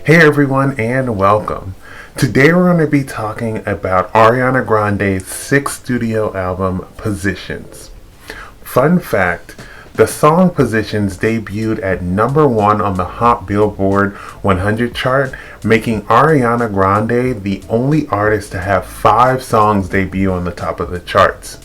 Hey everyone and welcome. Today we're going to be talking about Ariana Grande's sixth studio album, Positions. Fun fact, the song Positions debuted at number 1 on the Hot Billboard 100 chart, making Ariana Grande the only artist to have 5 songs debut on the top of the charts.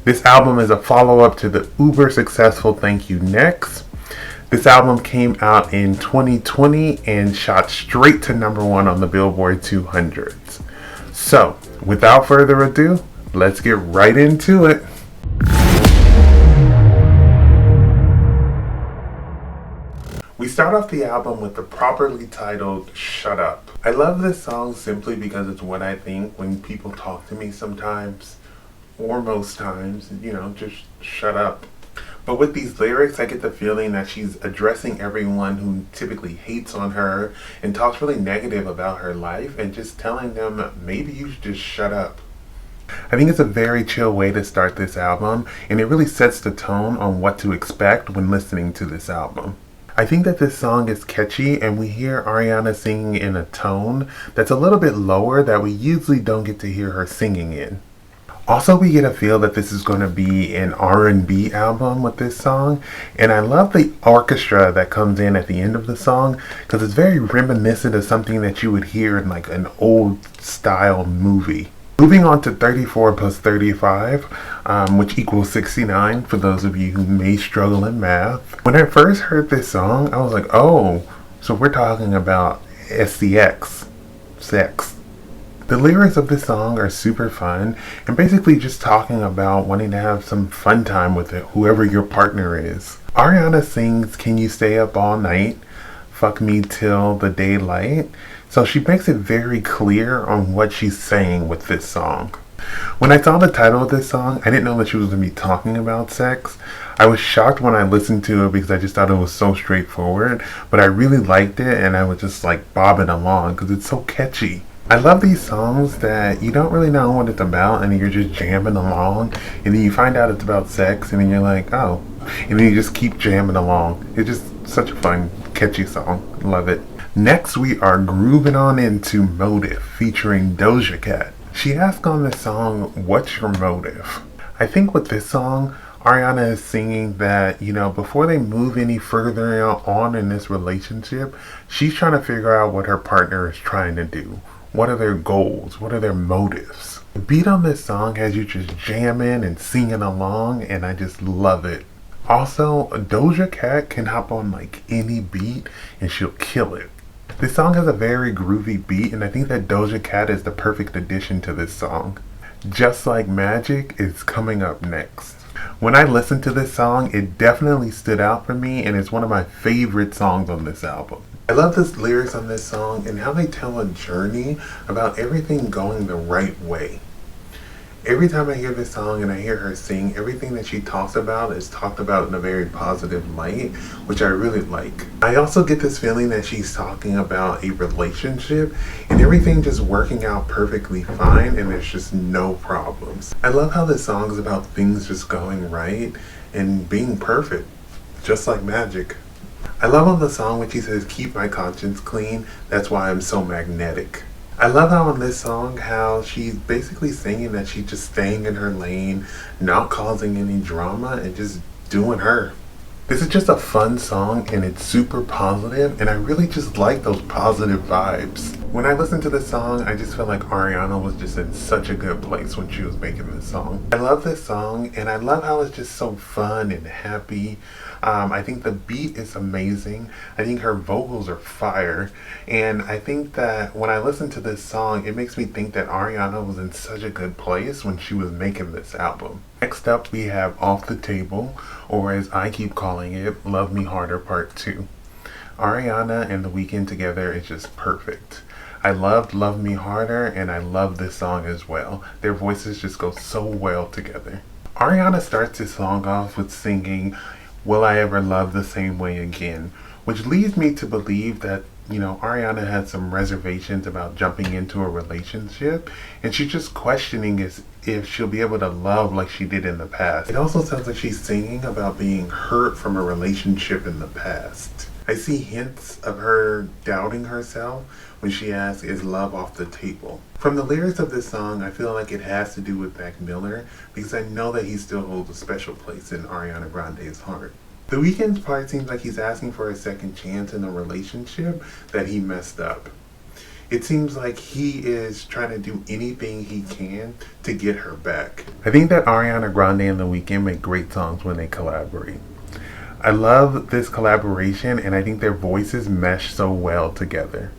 This album is a follow-up to the uber successful Thank You Next. This album came out in 2020 and shot straight to number 1 on the Billboard 200s. So, without further ado, let's get right into it. We start off the album with the properly titled Shut Up. I love this song simply because it's what I think when people talk to me sometimes, or most times, just shut up. But with these lyrics, I get the feeling that she's addressing everyone who typically hates on her and talks really negative about her life and just telling them maybe you should just shut up. I think it's a very chill way to start this album, and it really sets the tone on what to expect when listening to this album. I think that this song is catchy, and we hear Ariana singing in a tone that's a little bit lower that we usually don't get to hear her singing in. Also, we get a feel that this is going to be an R&B album with this song, and I love the orchestra that comes in at the end of the song because it's very reminiscent of something that you would hear in like an old style movie. Moving on to 34 plus 35, which equals 69 for those of you who may struggle in math. When I first heard this song, I was like, oh, so we're talking about SCX, sex. The lyrics of this song are super fun and basically just talking about wanting to have some fun time with it, whoever your partner is. Ariana sings, "Can you stay up all night? Fuck me till the daylight." So she makes it very clear on what she's saying with this song. When I saw the title of this song, I didn't know that she was going to be talking about sex. I was shocked when I listened to it because I just thought it was so straightforward, but I really liked it and I was just like bobbing along because it's so catchy. I love these songs that you don't really know what it's about and you're just jamming along and then you find out it's about sex and then you're like, oh, and then you just keep jamming along. It's just such a fun, catchy song. Love it. Next, we are grooving on into Motive featuring Dozier Cat. She asked on this song, what's your motive? I think with this song, Ariana is singing that, before they move any further on in this relationship, she's trying to figure out what her partner is trying to do. What are their goals? What are their motives? The beat on this song has you just jamming and singing along, and I just love it. Also, Doja Cat can hop on like any beat and she'll kill it. This song has a very groovy beat, and I think that Doja Cat is the perfect addition to this song. Just Like Magic is coming up next. When I listened to this song, it definitely stood out for me, and it's one of my favorite songs on this album. I love the lyrics on this song and how they tell a journey about everything going the right way. Every time I hear this song and I hear her sing, everything that she talks about is talked about in a very positive light, which I really like. I also get this feeling that she's talking about a relationship and everything just working out perfectly fine and there's just no problems. I love how this song is about things just going right and being perfect, just like magic. I love on the song when she says, "Keep my conscience clean, that's why I'm so magnetic." I love how on this song how she's basically singing that she's just staying in her lane, not causing any drama, and just doing her. This is just a fun song and it's super positive, and I really just like those positive vibes. When I listen to this song, I just feel like Ariana was just in such a good place when she was making this song. I love this song and I love how it's just so fun and happy. I think the beat is amazing. I think her vocals are fire. And I think that when I listen to this song, it makes me think that Ariana was in such a good place when she was making this album. Next up, we have Off the Table, or as I keep calling it, Love Me Harder Part 2. Ariana and The Weeknd together is just perfect. I loved Love Me Harder, and I love this song as well. Their voices just go so well together. Ariana starts this song off with singing, "Will I Ever Love the Same Way Again?" which leads me to believe that, Ariana had some reservations about jumping into a relationship, and she's just questioning if she'll be able to love like she did in the past. It also sounds like she's singing about being hurt from a relationship in the past. I see hints of her doubting herself when she asks, is love off the table? From the lyrics of this song, I feel like it has to do with Mac Miller because I know that he still holds a special place in Ariana Grande's heart. The Weeknd's part seems like he's asking for a second chance in a relationship that he messed up. It seems like he is trying to do anything he can to get her back. I think that Ariana Grande and The Weeknd make great songs when they collaborate. I love this collaboration and I think their voices mesh so well together.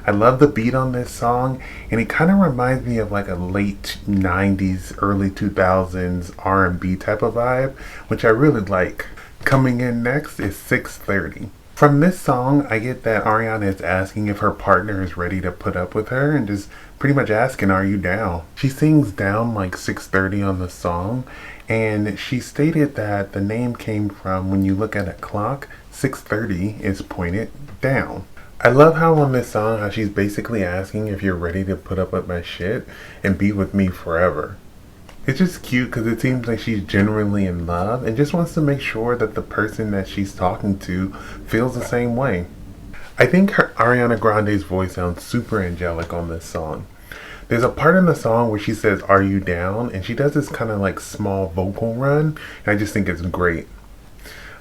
I love the beat on this song and it kind of reminds me of like a late 90s, early 2000s R&B type of vibe, which I really like. Coming in next is 6:30. From this song, I get that Ariana is asking if her partner is ready to put up with her and just pretty much asking, are you down? She sings down like 6:30 on the song, and she stated that the name came from when you look at a clock, 6:30 is pointed down. I love how on this song, how she's basically asking if you're ready to put up with my shit and be with me forever. It's just cute because it seems like she's genuinely in love and just wants to make sure that the person that she's talking to feels the same way. I think Ariana Grande's voice sounds super angelic on this song. There's a part in the song where she says, are you down? And she does this kind of like small vocal run, and I just think it's great.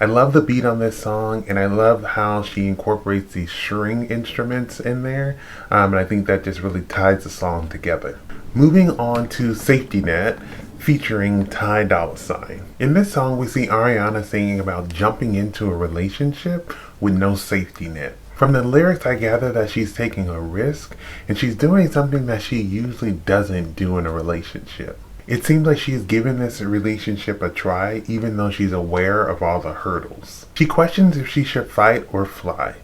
I love the beat on this song, and I love how she incorporates these string instruments in there, and I think that just really ties the song together. Moving on to Safetynet, featuring Ty Dolla $ign. In this song, we see Ariana singing about jumping into a relationship with no safety net. From the lyrics, I gather that she's taking a risk, and she's doing something that she usually doesn't do in a relationship. It seems like she's given this relationship a try, even though she's aware of all the hurdles. She questions if she should fight or fly.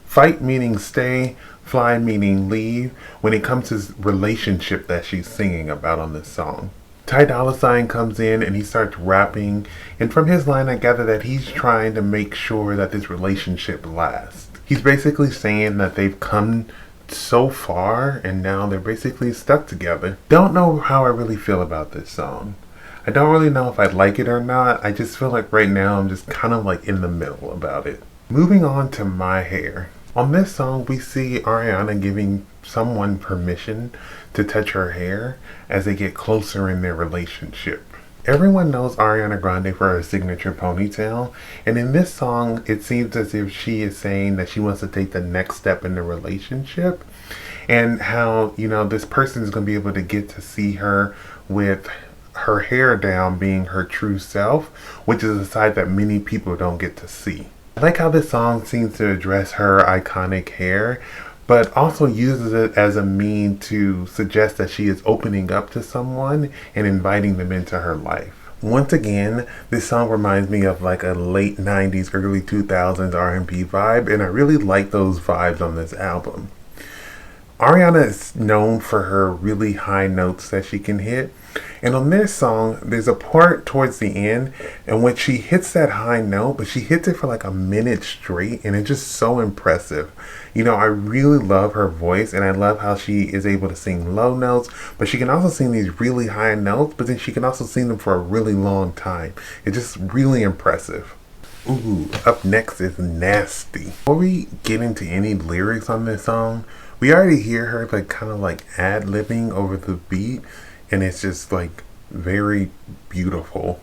Fight meaning stay, fly meaning leave, when it comes to this relationship that she's singing about on this song. Ty Dolla $ign comes in and he starts rapping, and from his line I gather that he's trying to make sure that this relationship lasts. He's basically saying that they've come so far and now they're basically stuck together. Don't know how I really feel about this song. I don't really know if I like it or not. I just feel like right now I'm just kind of like in the middle about it. Moving on to My Hair. On this song, we see Ariana giving someone permission to touch her hair as they get closer in their relationship. Everyone knows Ariana Grande for her signature ponytail, and in this song, it seems as if she is saying that she wants to take the next step in the relationship, and how, this person is going to be able to get to see her with her hair down being her true self, which is a side that many people don't get to see. I like how this song seems to address her iconic hair, but also uses it as a mean to suggest that she is opening up to someone and inviting them into her life. Once again, this song reminds me of like a late 90s, early 2000s R&B vibe, and I really like those vibes on this album. Ariana is known for her really high notes that she can hit, and on this song there's a part towards the end in which she hits that high note, but she hits it for like a minute straight, and it's just so impressive. I really love her voice, and I love how she is able to sing low notes, but she can also sing these really high notes, but then she can also sing them for a really long time. It's just really impressive. Ooh, up next is Nasty. Before we get into any lyrics on this song, we already hear her kind of ad-libbing over the beat, and it's just very beautiful.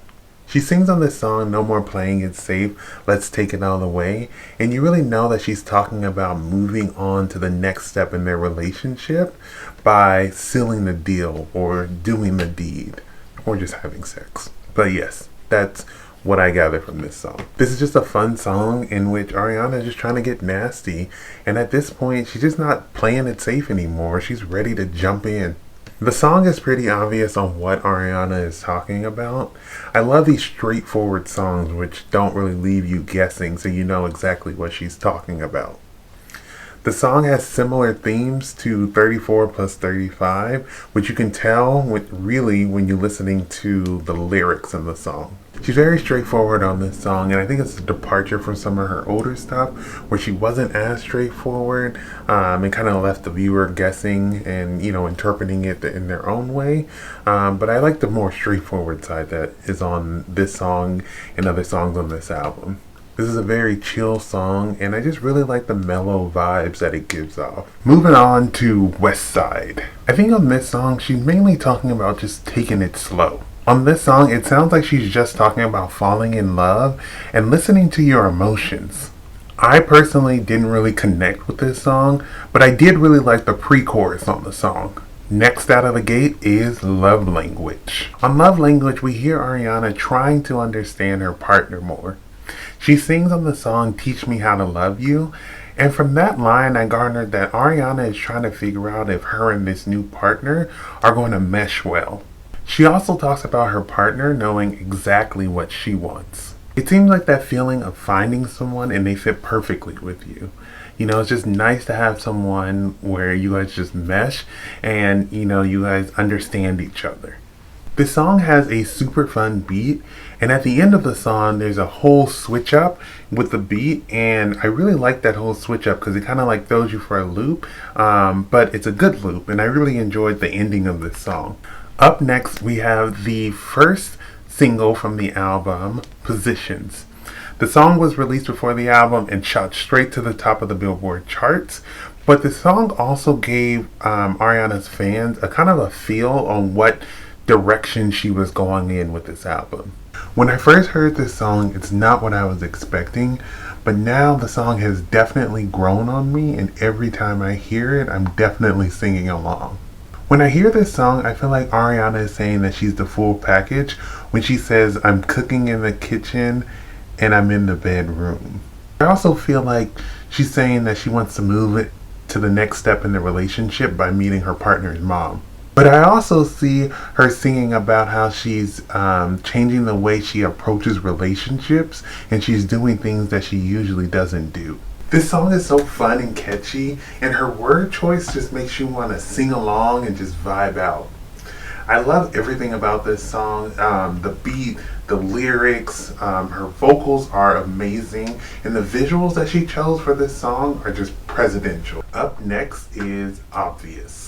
She sings on this song, no more playing it safe, let's take it all away, and you really know that she's talking about moving on to the next step in their relationship by sealing the deal or doing the deed or just having sex. But yes, that's what I gather from this song. This is just a fun song in which Ariana is just trying to get nasty, and at this point she's just not playing it safe anymore. She's ready to jump in. The song is pretty obvious on what Ariana is talking about. I love these straightforward songs which don't really leave you guessing, so you know exactly what she's talking about. The song has similar themes to 34 plus 35, which you can tell when you're listening to the lyrics in the song. She's very straightforward on this song, and I think it's a departure from some of her older stuff where she wasn't as straightforward and kind of left the viewer guessing and interpreting it in their own way. But I like the more straightforward side that is on this song and other songs on this album. This is a very chill song, and I just really like the mellow vibes that it gives off. Moving on to West Side. I think on this song, she's mainly talking about just taking it slow. On this song, it sounds like she's just talking about falling in love and listening to your emotions. I personally didn't really connect with this song, but I did really like the pre-chorus on the song. Next out of the gate is Love Language. On Love Language, we hear Ariana trying to understand her partner more. She sings on the song Teach Me How to Love You, and from that line I garnered that Ariana is trying to figure out if her and this new partner are going to mesh well. She also talks about her partner knowing exactly what she wants. It seems like that feeling of finding someone and they fit perfectly with you. You know, it's just nice to have someone where you guys just mesh and, you guys understand each other. This song has a super fun beat, and at the end of the song there's a whole switch up with the beat, and I really like that whole switch up because it kind of like throws you for a loop, but it's a good loop, and I really enjoyed the ending of this song. Up next we have the first single from the album, Positions. The song was released before the album and shot straight to the top of the Billboard charts, but the song also gave Ariana's fans a kind of a feel on what direction she was going in with this album. When I first heard this song, it's not what I was expecting, but now the song has definitely grown on me, and every time I hear it, I'm definitely singing along. When I hear this song, I feel like Ariana is saying that she's the full package when she says, I'm cooking in the kitchen and I'm in the bedroom. I also feel like she's saying that she wants to move it to the next step in the relationship by meeting her partner's mom. But I also see her singing about how she's changing the way she approaches relationships, and she's doing things that she usually doesn't do. This song is so fun and catchy, and her word choice just makes you want to sing along and just vibe out. I love everything about this song. The beat, the lyrics, her vocals are amazing, and the visuals that she chose for this song are just presidential. Up next is Obvious.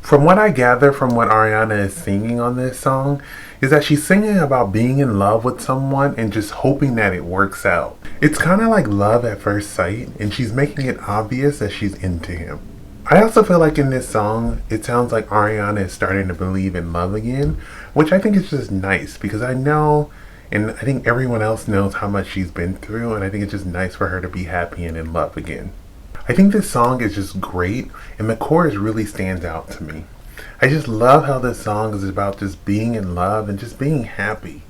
From what I gather from what Ariana is singing on this song is that she's singing about being in love with someone and just hoping that it works out. It's kind of like love at first sight, and she's making it obvious that she's into him. I also feel like in this song, it sounds like Ariana is starting to believe in love again, which I think is just nice because I know, and I think everyone else knows how much she's been through, and I think it's just nice for her to be happy and in love again. I think this song is just great, and the chorus really stands out to me. I just love how this song is about just being in love and just being happy.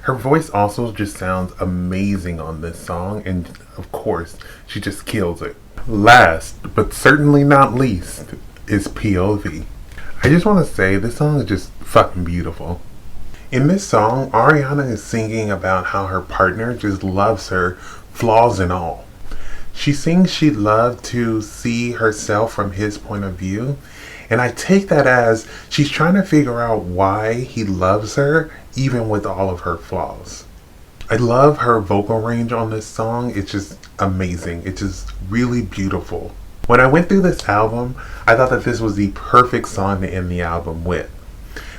Her voice also just sounds amazing on this song, and of course, she just kills it. Last, but certainly not least, is POV. I just want to say this song is just fucking beautiful. In this song, Ariana is singing about how her partner just loves her, flaws and all. She sings she'd love to see herself from his point of view, and I take that as she's trying to figure out why he loves her even with all of her flaws. I love her vocal range on this song. It's just amazing. It's just really beautiful. When I went through this album, I thought that this was the perfect song to end the album with.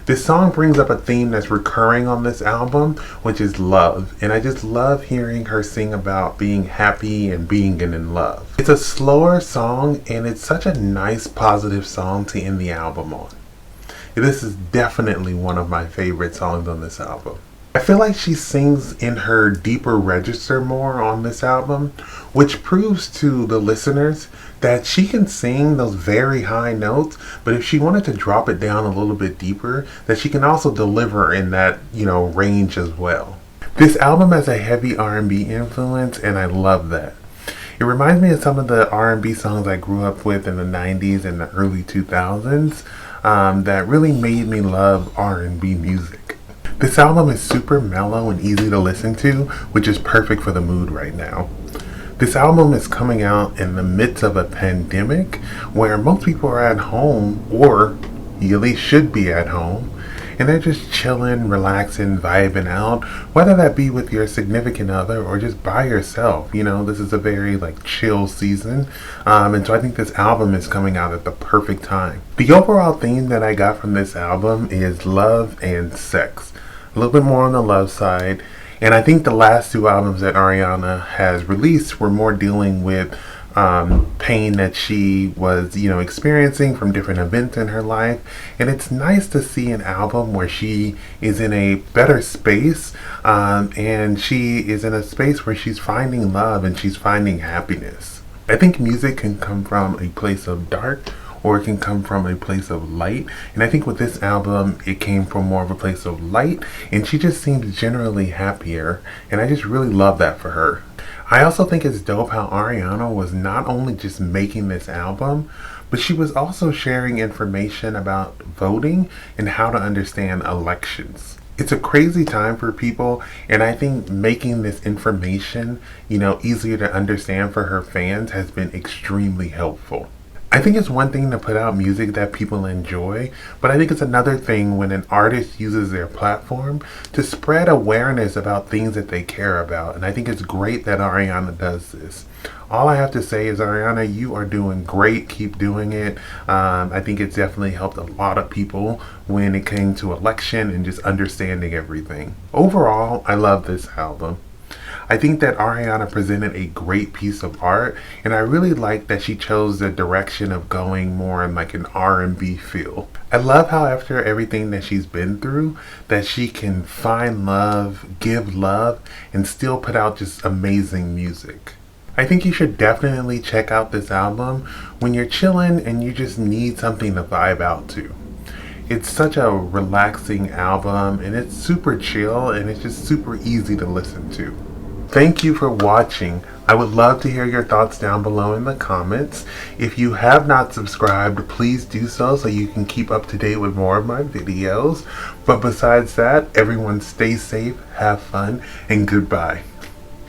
This song brings up a theme that's recurring on this album, which is love. And I just love hearing her sing about being happy and being in love. It's a slower song, and it's such a nice, positive song to end the album on. This is definitely one of my favorite songs on this album. I feel like she sings in her deeper register more on this album, which proves to the listeners that she can sing those very high notes, but if she wanted to drop it down a little bit deeper, that she can also deliver in that, range as well. This album has a heavy R&B influence, and I love that. It reminds me of some of the R&B songs I grew up with in the 90s and the early 2000s that really made me love R&B music. This album is super mellow and easy to listen to, which is perfect for the mood right now. This album is coming out in the midst of a pandemic where most people are at home, or you at least should be at home, and they're just chilling, relaxing, vibing out, whether that be with your significant other or just by yourself. This is a very chill season, and so I think this album is coming out at the perfect time. The overall theme that I got from this album is love and sex. A little bit more on the love side, And I think the last two albums that Ariana has released were more dealing with pain that she was, experiencing from different events in her life. And it's nice to see an album where she is in a better space, and she is in a space where she's finding love and she's finding happiness. I think music can come from a place of dark, or it can come from a place of light. And I think with this album, it came from more of a place of light, and she just seems generally happier. And I just really love that for her. I also think it's dope how Ariana was not only just making this album, but she was also sharing information about voting and how to understand elections. It's a crazy time for people, and I think making this information, easier to understand for her fans has been extremely helpful. I think it's one thing to put out music that people enjoy, but I think it's another thing when an artist uses their platform to spread awareness about things that they care about. And I think it's great that Ariana does this. All I have to say is, Ariana, you are doing great. Keep doing it. I think it's definitely helped a lot of people when it came to election and just understanding everything. Overall, I love this album. I think that Ariana presented a great piece of art, and I really like that she chose the direction of going more in like an R&B feel. I love how after everything that she's been through, that she can find love, give love, and still put out just amazing music. I think you should definitely check out this album when you're chilling and you just need something to vibe out to. It's such a relaxing album, and it's super chill, and it's just super easy to listen to. Thank you for watching. I would love to hear your thoughts down below in the comments. If you have not subscribed, please do so you can keep up to date with more of my videos. But besides that, everyone stay safe, have fun, and goodbye.